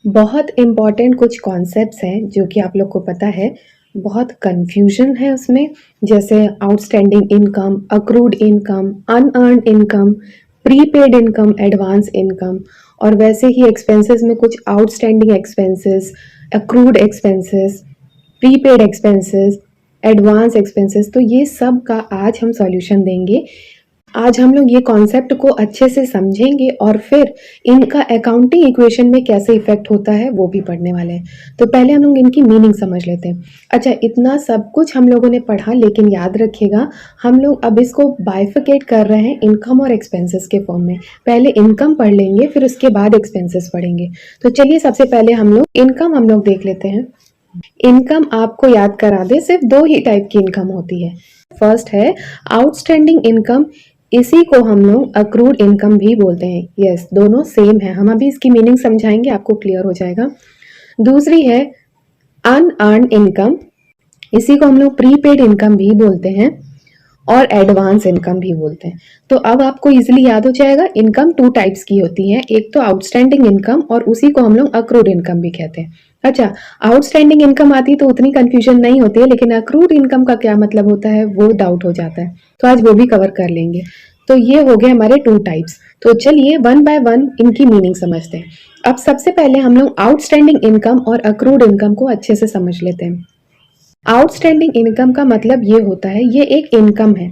बहुत इम्पोर्टेंट कुछ कॉन्सेप्ट्स हैं जो कि आप लोग को पता है, बहुत कन्फ्यूजन है उसमें। जैसे outstanding income, accrued income, unearned income, prepaid income, advance income, और वैसे ही एक्सपेंसेस में कुछ outstanding expenses, accrued expenses, prepaid expenses, advance expenses. तो ये सब का आज हम सॉल्यूशन देंगे। आज हम लोग ये कॉन्सेप्ट को अच्छे से समझेंगे और फिर इनका अकाउंटिंग इक्वेशन में कैसे इफेक्ट होता है वो भी पढ़ने वाले हैं। तो पहले हम लोग इनकी मीनिंग समझ लेते हैं। अच्छा, इतना सब कुछ हम लोगों ने पढ़ा, लेकिन याद रखिएगा हम लोग अब इसको बाइफिकेट कर रहे हैं इनकम और एक्सपेंसेस के फॉर्म में। पहले इनकम पढ़ लेंगे, फिर उसके बाद एक्सपेंसेस पढ़ेंगे। तो चलिए सबसे पहले हम लोग इनकम देख लेते हैं। इनकम आपको याद करा दे, सिर्फ दो ही टाइप की इनकम होती है। फर्स्ट है आउटस्टैंडिंग इनकम, इसी को हम लोग अक्रूड इनकम भी बोलते हैं। यस, दोनों सेम है। हम अभी इसकी मीनिंग समझाएंगे, आपको क्लियर हो जाएगा। दूसरी है अनअर्न्ड इनकम, इसी को हम लोग प्रीपेड इनकम भी बोलते हैं और एडवांस इनकम भी बोलते हैं। तो अब आपको इजीली याद हो जाएगा, इनकम टू टाइप्स की होती है, एक तो आउटस्टैंडिंग इनकम और उसी को हम लोग अक्रूड इनकम भी कहते हैं। अच्छा, आउटस्टैंडिंग इनकम आती तो उतनी कंफ्यूजन नहीं होती है, लेकिन अक्रूड इनकम का क्या मतलब होता है वो डाउट हो जाता है। तो आज वो भी कवर कर लेंगे। तो ये हो गए हमारे टू टाइप्स। तो चलिए वन बाय वन इनकी मीनिंग समझते हैं। अब सबसे पहले हम लोग आउटस्टैंडिंग इनकम और अक्रूड इनकम को अच्छे से समझ लेते हैं। आउटस्टैंडिंग इनकम का मतलब ये होता है, ये एक इनकम है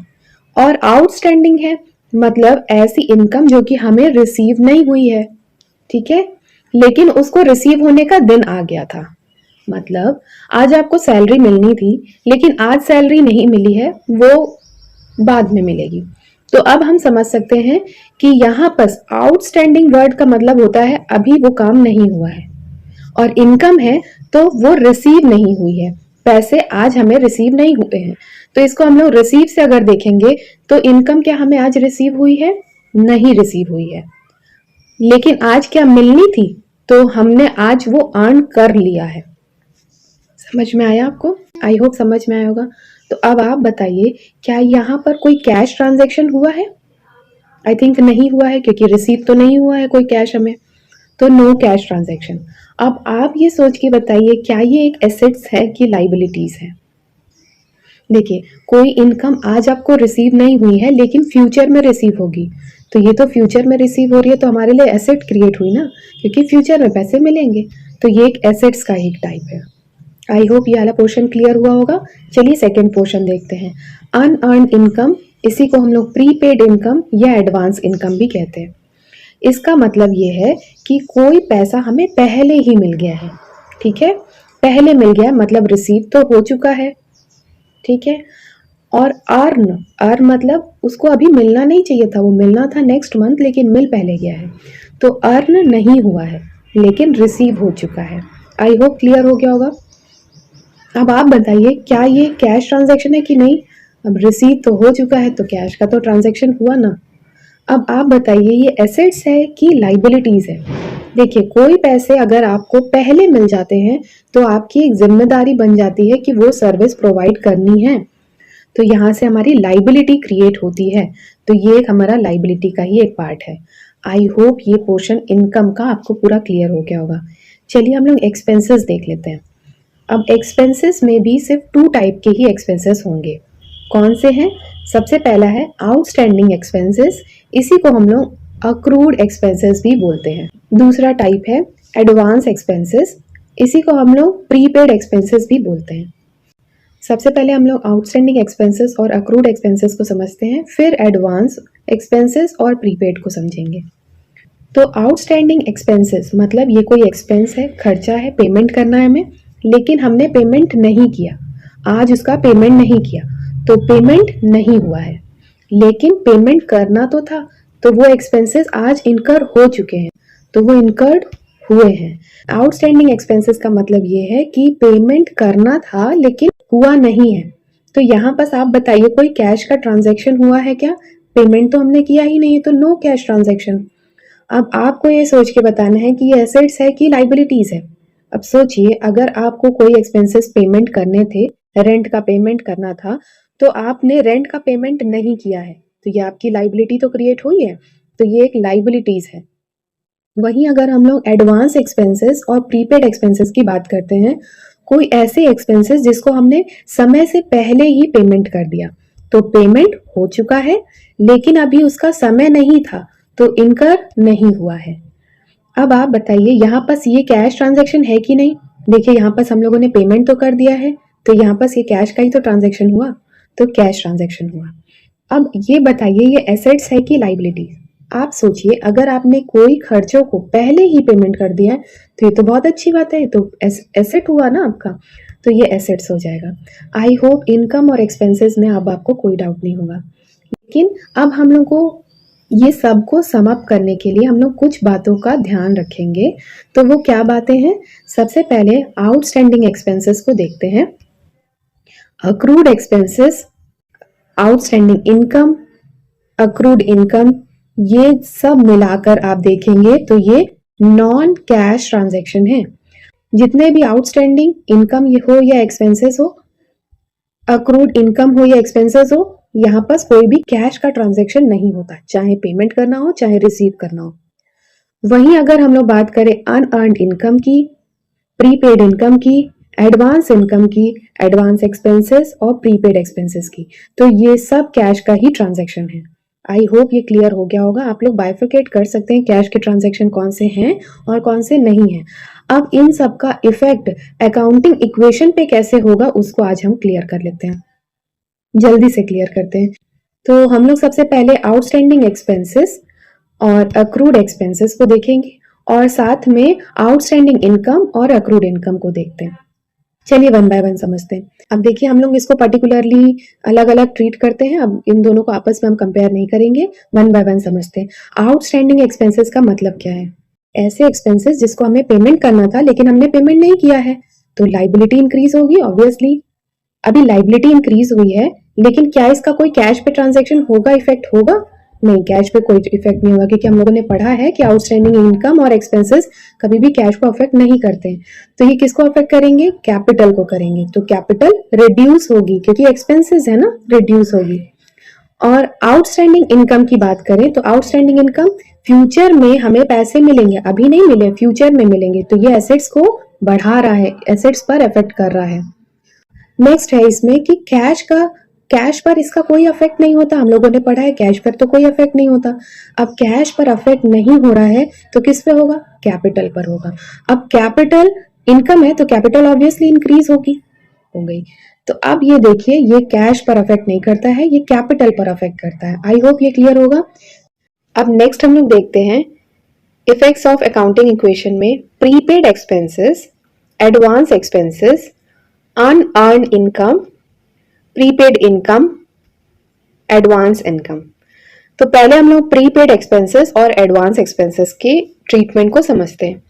और आउटस्टैंडिंग है, मतलब ऐसी इनकम जो कि हमें रिसीव नहीं हुई है, ठीक है, लेकिन उसको रिसीव होने का दिन आ गया था। मतलब आज आपको सैलरी मिलनी थी, लेकिन आज सैलरी नहीं मिली है, वो बाद में मिलेगी। तो अब हम समझ सकते हैं कि यहाँ पर आउटस्टैंडिंग वर्ड का मतलब होता है अभी वो काम नहीं हुआ है, और इनकम है तो वो रिसीव नहीं हुई है, पैसे आज हमें रिसीव नहीं हुए हैं। तो इसको हम लोग रिसीव से अगर देखेंगे तो इनकम क्या हमें आज रिसीव हुई है? नहीं रिसीव हुई है। लेकिन आज क्या मिलनी थी? तो हमने आज वो अर्न कर लिया है। समझ में आया आपको? आई होप समझ में आया होगा। तो अब आप बताइए, क्या यहाँ पर कोई कैश ट्रांजैक्शन हुआ है? आई थिंक नहीं हुआ है, क्योंकि रिसीव तो नहीं हुआ है कोई कैश हमें। तो नो कैश ट्रांजैक्शन। अब आप ये सोच के बताइए, क्या ये एक एसेट्स है कि लाइबिलिटीज है? देखिए, कोई इनकम आज आपको रिसीव नहीं हुई है लेकिन फ्यूचर में रिसीव होगी, तो ये तो फ्यूचर में रिसीव हो रही है, तो हमारे लिए एसेट क्रिएट हुई ना, क्योंकि फ्यूचर में पैसे मिलेंगे। तो ये एक एसेट्स का एक टाइप है। आई होप ये वाला पोर्शन क्लियर हुआ होगा। चलिए सेकेंड पोर्शन देखते हैं। अनअर्न्ड इनकम, इसी को हम लोग प्रीपेड इनकम या एडवांस इनकम भी कहते हैं। इसका मतलब ये है कि कोई पैसा हमें पहले ही मिल गया है, ठीक है, पहले मिल गया मतलब रिसीव तो हो चुका है, ठीक है। और अर्न, अर्न मतलब उसको अभी मिलना नहीं चाहिए था, वो मिलना था नेक्स्ट मंथ, लेकिन मिल पहले गया है। तो अर्न नहीं हुआ है लेकिन रिसीव हो चुका है। आई होप क्लियर हो गया होगा। अब आप बताइए, क्या ये कैश ट्रांजैक्शन है कि नहीं? अब रिसीव तो हो चुका है तो कैश का तो ट्रांजैक्शन हुआ ना। अब आप बताइए, ये एसेट्स है कि लाइबिलिटीज है? देखिए, कोई पैसे अगर आपको पहले मिल जाते हैं तो आपकी एक जिम्मेदारी बन जाती है कि वो सर्विस प्रोवाइड करनी है, तो यहाँ से हमारी लाइबिलिटी क्रिएट होती है। तो ये एक हमारा लाइबिलिटी का ही एक पार्ट है। आई होप ये पोर्शन इनकम का आपको पूरा क्लियर हो गया होगा। चलिए हम लोग एक्सपेंसेस देख लेते हैं। अब एक्सपेंसेस में भी सिर्फ टू टाइप के ही एक्सपेंसेस होंगे। कौन से हैं? सबसे पहला है आउटस्टैंडिंग एक्सपेंसेस, इसी को हम लोग अक्रूड एक्सपेंसेस भी बोलते हैं। दूसरा टाइप है एडवांस एक्सपेंसेस, इसी को हम लोग प्रीपेड एक्सपेंसेस भी बोलते हैं। सबसे पहले हम लोग आउटस्टैंडिंग एक्सपेंसेस और अक्रूड एक्सपेंसेस को समझते हैं, फिर एडवांस एक्सपेंसेस और प्रीपेड को समझेंगे। तो आउटस्टैंडिंग एक्सपेंसेस मतलब ये कोई एक्सपेंस है, खर्चा है, पेमेंट करना है हमें, लेकिन हमने पेमेंट नहीं किया, आज उसका पेमेंट नहीं किया, तो पेमेंट नहीं हुआ है। लेकिन पेमेंट करना तो था, तो वो एक्सपेंसेस आज इनकर हो चुके हैं, तो वो इनकर्ड हुए हैं। आउटस्टैंडिंग एक्सपेंसेस का मतलब ये है कि पेमेंट करना था लेकिन हुआ नहीं है। तो यहाँ बस आप बताइए, कोई कैश का ट्रांजैक्शन हुआ है क्या? पेमेंट तो हमने किया ही नहीं है, तो नो कैश ट्रांजैक्शन। अब आपको ये सोच के बताना है कि ये एसेट्स है कि लाइबिलिटीज है। अब सोचिए, अगर आपको कोई एक्सपेंसेस पेमेंट करने थे, रेंट का पेमेंट करना था, तो आपने रेंट का पेमेंट नहीं किया है, तो ये आपकी लाइबिलिटी तो क्रिएट हुई है, तो ये एक लाइबिलिटीज है। वहीं अगर हम लोग एडवांस एक्सपेंसेस और प्रीपेड एक्सपेंसेस की बात करते हैं, कोई ऐसे एक्सपेंसेस जिसको हमने समय से पहले ही पेमेंट कर दिया, तो पेमेंट हो चुका है लेकिन अभी उसका समय नहीं था, तो इनकर नहीं हुआ है। अब आप बताइए यहाँ पास ये कैश ट्रांजैक्शन है कि नहीं? देखिए यहाँ पास हम लोगों ने पेमेंट तो कर दिया है, तो यहाँ पास ये कैश का ही तो ट्रांजैक्शन हुआ, तो कैश ट्रांजैक्शन हुआ। अब ये बताइए ये एसेट्स है कि लाइबिलिटी? आप सोचिए अगर आपने कोई खर्चों को पहले ही पेमेंट कर दिया है तो ये तो बहुत अच्छी बात है, ये तो एसेट हुआ ना आपका, तो ये एसेट्स हो जाएगा। आई होप इनकम और एक्सपेंसेस में अब आपको कोई डाउट नहीं होगा। लेकिन अब हम लोग को ये सबको सम अप करने के लिए हम लोग कुछ बातों का ध्यान रखेंगे। तो वो क्या बातें हैं? सबसे पहले आउटस्टैंडिंग एक्सपेंसेस को देखते हैं। Accrued expenses, outstanding income, accrued income, ये सब मिलाकर आप देखेंगे तो ये नॉन कैश ट्रांजैक्शन है। जितने भी आउटस्टैंडिंग इनकम हो या एक्सपेंसेस हो, अक्रूड इनकम हो या एक्सपेंसेस हो, यहाँ पास कोई भी कैश का ट्रांजैक्शन नहीं होता, चाहे पेमेंट करना हो चाहे रिसीव करना हो। वहीं अगर हम लोग बात करें अनअर्न्ड इनकम की, प्रीपेड इनकम की, एडवांस इनकम की, एडवांस एक्सपेंसेस और प्रीपेड एक्सपेंसेस की, तो ये सब कैश का ही ट्रांजैक्शन है। आई होप ये क्लियर हो गया होगा। आप लोग बाइफिकेट कर सकते हैं कैश के ट्रांजैक्शन कौन से हैं और कौन से नहीं हैं। अब इन सब का इफेक्ट अकाउंटिंग इक्वेशन पे कैसे होगा उसको आज हम क्लियर कर लेते हैं, जल्दी से क्लियर करते हैं। तो हम लोग सबसे पहले आउटस्टैंडिंग एक्सपेंसेस और अक्रूड एक्सपेंसेस को देखेंगे और साथ में आउटस्टैंडिंग इनकम और अक्रूड इनकम को देखते हैं। चलिए वन बाय वन समझते हैं। अब देखिए हम लोग इसको पर्टिकुलरली अलग अलग ट्रीट करते हैं, अब इन दोनों को आपस में हम कंपेयर नहीं करेंगे, वन बाय वन समझते हैं। आउटस्टैंडिंग एक्सपेंसेस का मतलब क्या है? ऐसे एक्सपेंसेस जिसको हमें पेमेंट करना था लेकिन हमने पेमेंट नहीं किया है, तो लाइबिलिटी इंक्रीज होगी ऑब्वियसली। अभी लाइबिलिटी इंक्रीज हुई है लेकिन क्या इसका कोई कैश पे ट्रांजैक्शन होगा, इफेक्ट होगा? नहीं, कैश पे कोई इफेक्ट नहीं होगा, क्योंकि हम लोगों ने पढ़ा है कि आउटस्टैंडिंग इनकम और एक्सपेंसेस कभी भी कैश को अफेक्ट नहीं करते हैं। तो ये किसको अफेक्ट करेंगे? कैपिटल को करेंगे, तो कैपिटल रिड्यूस होगी क्योंकि एक्सपेंसेस है ना, रिड्यूस होगी। और आउटस्टैंडिंग इनकम की बात करें तो आउटस्टैंडिंग इनकम फ्यूचर में हमें पैसे मिलेंगे, अभी नहीं मिले, फ्यूचर में मिलेंगे, तो ये एसेट्स को बढ़ा रहा है, एसेट्स पर इफेक्ट कर रहा है। नेक्स्ट है इसमें कि कैश पर इसका कोई अफेक्ट नहीं होता, हम लोगों ने पढ़ा है कैश पर तो कोई अफेक्ट नहीं होता। अब कैश पर अफेक्ट नहीं हो रहा है तो किस पे होगा? कैपिटल पर होगा। अब कैपिटल इनकम है तो कैपिटल ऑब्वियसली इंक्रीज होगी, हो गई। तो अब ये देखिए ये कैश पर अफेक्ट नहीं करता है, ये कैपिटल पर अफेक्ट करता है। आई होप ये क्लियर होगा। अब नेक्स्ट हम लोग देखते हैं इफेक्ट्स ऑफ अकाउंटिंग इक्वेशन में prepaid expenses, advance expenses, unearned income, prepaid income, advance income. तो पहले हम लोग प्रीपेड एक्सपेंसेस और एडवांस एक्सपेंसेस के ट्रीटमेंट को समझते हैं।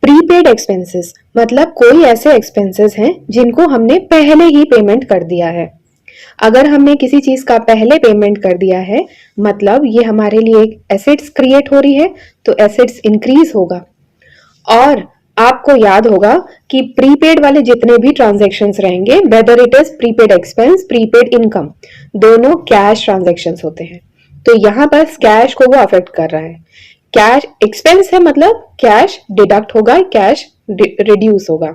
प्रीपेड एक्सपेंसेस मतलब कोई ऐसे एक्सपेंसेस हैं जिनको हमने पहले ही पेमेंट कर दिया है। अगर हमने किसी चीज का पहले पेमेंट कर दिया है मतलब ये हमारे लिए एक एसेट्स क्रिएट हो रही है, तो एसेट्स इंक्रीज होगा। और आपको याद होगा कि प्रीपेड वाले जितने भी ट्रांजैक्शंस रहेंगे, whether it is prepaid expense, prepaid income, दोनों कैश ट्रांजैक्शंस होते हैं। तो यहां बस कैश को वो अफेक्ट कर रहा है। कैश एक्सपेंस है मतलब कैश डिडक्ट होगा, कैश रिड्यूस होगा।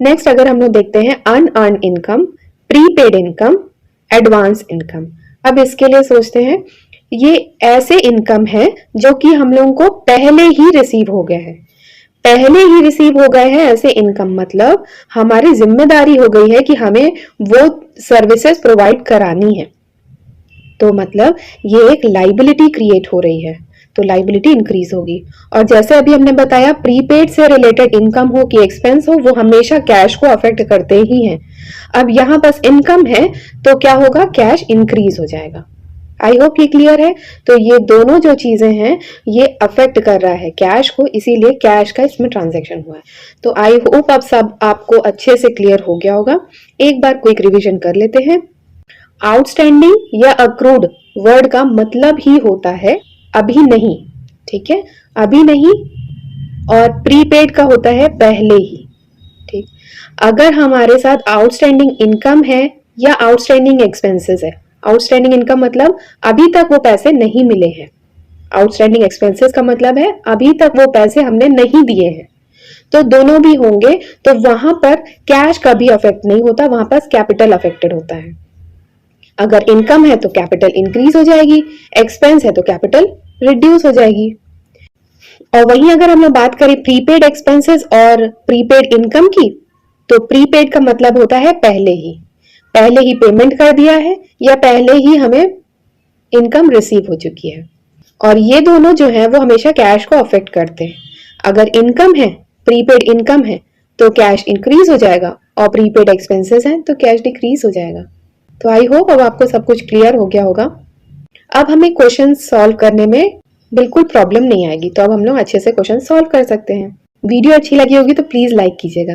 नेक्स्ट अगर हम लोग देखते हैं unearned income, prepaid income, advance income. अब इसके लिए सोचते हैं ये ऐसे इनकम है जो कि हम लोगों को पहले ही रिसीव हो गया है, पहले ही रिसीव हो गए हैं ऐसे इनकम, मतलब हमारी जिम्मेदारी हो गई है कि हमें वो सर्विसेज प्रोवाइड करानी है। तो मतलब ये एक लाइबिलिटी क्रिएट हो रही है, तो लाइबिलिटी इंक्रीज होगी। और जैसे अभी हमने बताया प्रीपेड से रिलेटेड इनकम हो कि एक्सपेंस हो, वो हमेशा कैश को अफेक्ट करते ही हैं। अब यहाँ बस इनकम है तो क्या होगा? कैश इंक्रीज हो जाएगा। आई होप ये क्लियर है। तो ये दोनों जो चीजें हैं ये अफेक्ट कर रहा है कैश को, इसीलिए कैश का इसमें ट्रांजैक्शन हुआ है। तो आई होप अब सब आपको अच्छे से क्लियर हो गया होगा। एक बार क्विक रिवीजन कर लेते हैं। आउटस्टैंडिंग या अक्रूड वर्ड का मतलब ही होता है अभी नहीं, ठीक है, अभी नहीं। और प्रीपेड का होता है पहले ही, ठीक। अगर हमारे साथ आउटस्टैंडिंग इनकम है या आउटस्टैंडिंग एक्सपेंसेस है, आउटस्टैंडिंग इनकम मतलब अभी तक वो पैसे नहीं मिले हैं, आउटस्टैंडिंग एक्सपेंसेस का मतलब है अभी तक वो पैसे हमने नहीं दिए हैं, तो दोनों भी होंगे तो वहां पर कैश कभी अफेक्ट नहीं होता, वहां पर कैपिटल अफेक्टेड होता है। अगर इनकम है तो कैपिटल इंक्रीज हो जाएगी, एक्सपेंस है तो कैपिटल रिड्यूस हो जाएगी। और वहीं अगर हम लोग बात करें प्रीपेड एक्सपेंसेस और प्रीपेड इनकम की, तो प्रीपेड का मतलब होता है पहले ही पेमेंट कर दिया है या पहले ही हमें इनकम रिसीव हो चुकी है। और ये दोनों जो है वो हमेशा कैश को अफेक्ट करते हैं। अगर इनकम है, प्रीपेड इनकम है, तो कैश इंक्रीज हो जाएगा, और प्रीपेड एक्सपेंसेस हैं तो कैश डिक्रीज हो जाएगा। तो आई होप अब आपको सब कुछ क्लियर हो गया होगा। अब हमें क्वेश्चन सॉल्व करने में बिल्कुल प्रॉब्लम नहीं आएगी, तो अब हम लोग अच्छे से क्वेश्चन सॉल्व कर सकते हैं। वीडियो अच्छी लगी होगी तो प्लीज लाइक कीजिएगा।